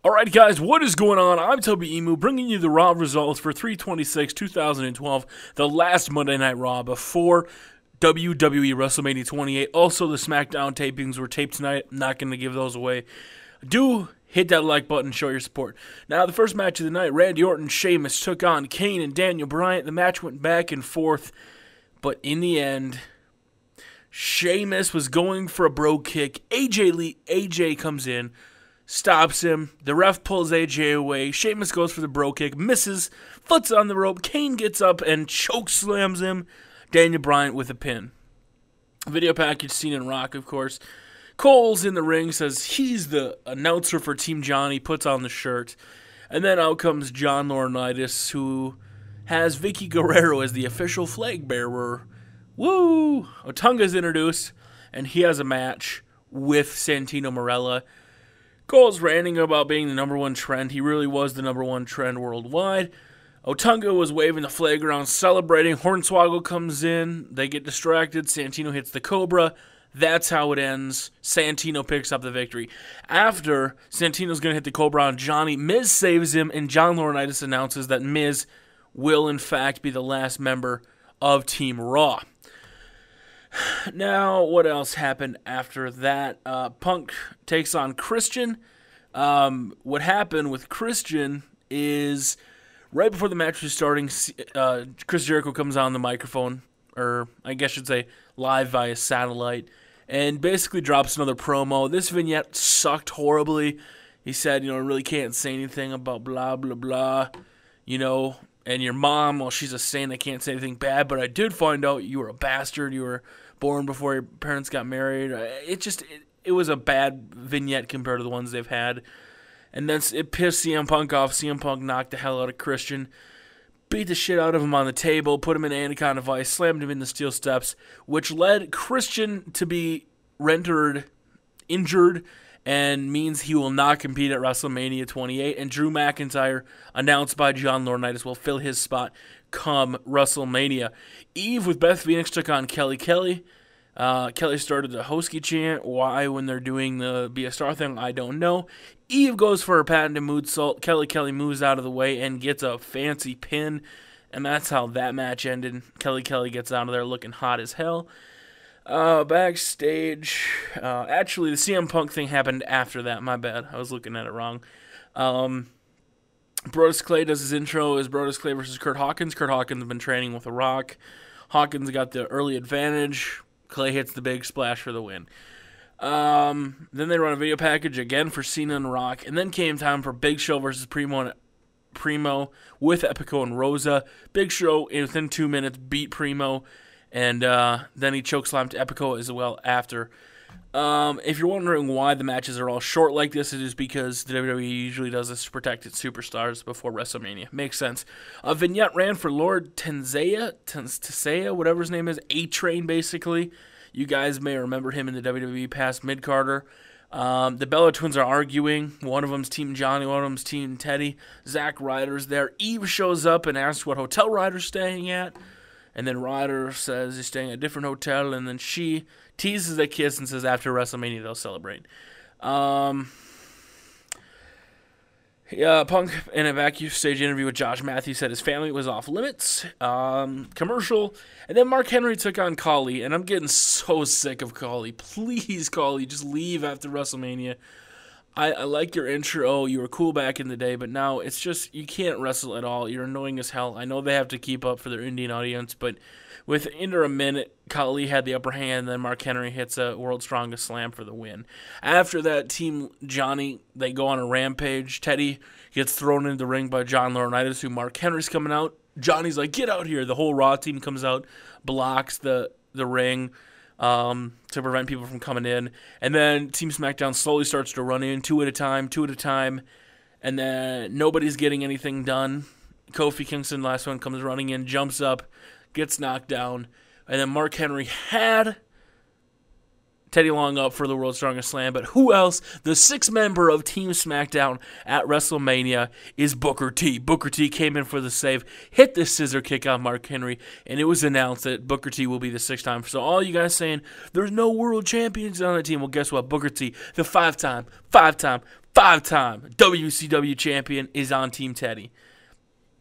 Alright guys, what is going on? I'm Tubby Emu, bringing you the Raw results for 3/26/2012, the last Monday Night Raw before WWE WrestleMania 28. Also, the SmackDown tapings were taped tonight. I'm not going to give those away. Do hit that like button, show your support. Now, the first match of the night, Randy Orton and Sheamus took on Kane and Daniel Bryan. The match went back and forth, but in the end, Sheamus was going for a bro kick. AJ comes in, stops him. The ref pulls AJ away. Sheamus goes for the bro kick, misses, foot's on the rope. Kane gets up and choke slams him. Daniel Bryan with a pin. Video package seen in Rock, of course. Cole's in the ring, says he's the announcer for Team Johnny, puts on the shirt. And then out comes John Laurinaitis, who has Vicky Guerrero as the official flag bearer. Woo! Otunga's introduced, and he has a match with Santino Marella. Cole's ranting about being the number one trend. He really was the number one trend worldwide. Otunga was waving the flag around, celebrating. Hornswoggle comes in. They get distracted. Santino hits the Cobra. That's how it ends. Santino picks up the victory. After Santino's going to hit the Cobra on Johnny, Miz saves him, and John Laurinaitis announces that Miz will, in fact, be the last member of Team Raw. Now, what else happened after that? Punk takes on Christian. What happened with Christian is right before the match was starting, Chris Jericho comes on the microphone, or I guess I should say live via satellite, and basically drops another promo. This vignette sucked horribly. He said, I really can't say anything about blah, blah, blah, and your mom, well, she's a saint, I can't say anything bad, but I did find out you were a bastard, you were born before your parents got married. It was a bad vignette compared to the ones they've had. And then it pissed CM Punk off. CM Punk knocked the hell out of Christian, beat the shit out of him on the table, put him in an Anaconda Vice, slammed him in the steel steps, which led Christian to be rendered injured and means he will not compete at WrestleMania 28. And Drew McIntyre, announced by John Laurinaitis, will fill his spot come WrestleMania. Eve with Beth Phoenix took on Kelly Kelly. Kelly started the Hosky chant. Why, when they're doing the Be a Star thing, I don't know. Eve goes for her patented moonsault. Kelly moves out of the way and gets a fancy pin. And that's how that match ended. Kelly gets out of there looking hot as hell. Backstage, actually, the CM Punk thing happened after that. My bad. I was looking at it wrong. Brodus Clay does his intro as Brodus Clay versus Kurt Hawkins. Kurt Hawkins has been training with The Rock. Hawkins got the early advantage. Clay hits the big splash for the win. Then they run a video package again for Cena and Rock. And then came time for Big Show versus Primo with Epico and Rosa. Big Show, within 2 minutes, beat Primo. And then he chokeslammed Epico as well after. If you're wondering why the matches are all short like this, it is because the WWE usually does this to protect its superstars before WrestleMania. Makes sense. A vignette ran for Lord Tenseiya, whatever his name is, A-Train basically. You guys may remember him in the WWE past mid-carder. The Bella Twins are arguing. One of them's Team Johnny, one of them's Team Teddy. Zack Ryder's there. Eve shows up and asks what hotel Ryder's staying at. And then Ryder says he's staying at a different hotel, and then she teases a kiss and says after WrestleMania they'll celebrate. Punk in a backstage interview with Josh Matthews said his family was off limits. Commercial. And then Mark Henry took on Khali, and I'm getting so sick of Khali. Please, Khali, just leave after WrestleMania. I like your intro. You were cool back in the day, but now it's just, you can't wrestle at all. You're annoying as hell. I know they have to keep up for their Indian audience, but within a minute, Khali had the upper hand, then Mark Henry hits a World's Strongest Slam for the win. After that, Team Johnny, they go on a rampage. Teddy gets thrown into the ring by John Laurinaitis, who Mark Henry's coming out. Johnny's like, get out here. The whole Raw team comes out, blocks the ring, to prevent people from coming in. And then Team SmackDown slowly starts to run in, two at a time, and then nobody's getting anything done. Kofi Kingston, last one, comes running in, jumps up, gets knocked down, and then Mark Henry had Teddy Long up for the World's Strongest Slam, but who else? The sixth member of Team SmackDown at WrestleMania is Booker T. Booker T came in for the save, hit the scissor kick on Mark Henry, and it was announced that Booker T will be the sixth time. So all you guys saying, there's no world champions on the team, well, guess what? Booker T, the five-time 5-time WCW champion, is on Team Teddy.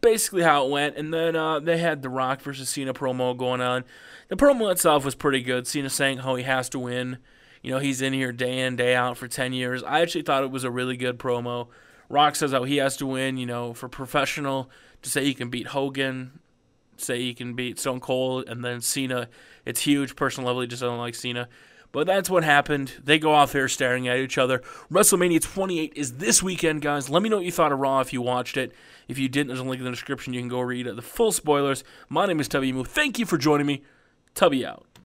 Basically how it went, and then they had the Rock versus Cena promo going on. The promo itself was pretty good. Cena saying how he has to win. You know, he's in here day in, day out for 10 years. I actually thought it was a really good promo. Rock says how he has to win, you know, for professional, to say he can beat Hogan, say he can beat Stone Cold, and then Cena. It's huge. Personal level, he just doesn't like Cena. But that's what happened. They go off there staring at each other. WrestleMania 28 is this weekend, guys. Let me know what you thought of Raw if you watched it. If you didn't, there's a link in the description. You can go read the full spoilers. My name is Tubby. Thank you for joining me. Tubby out.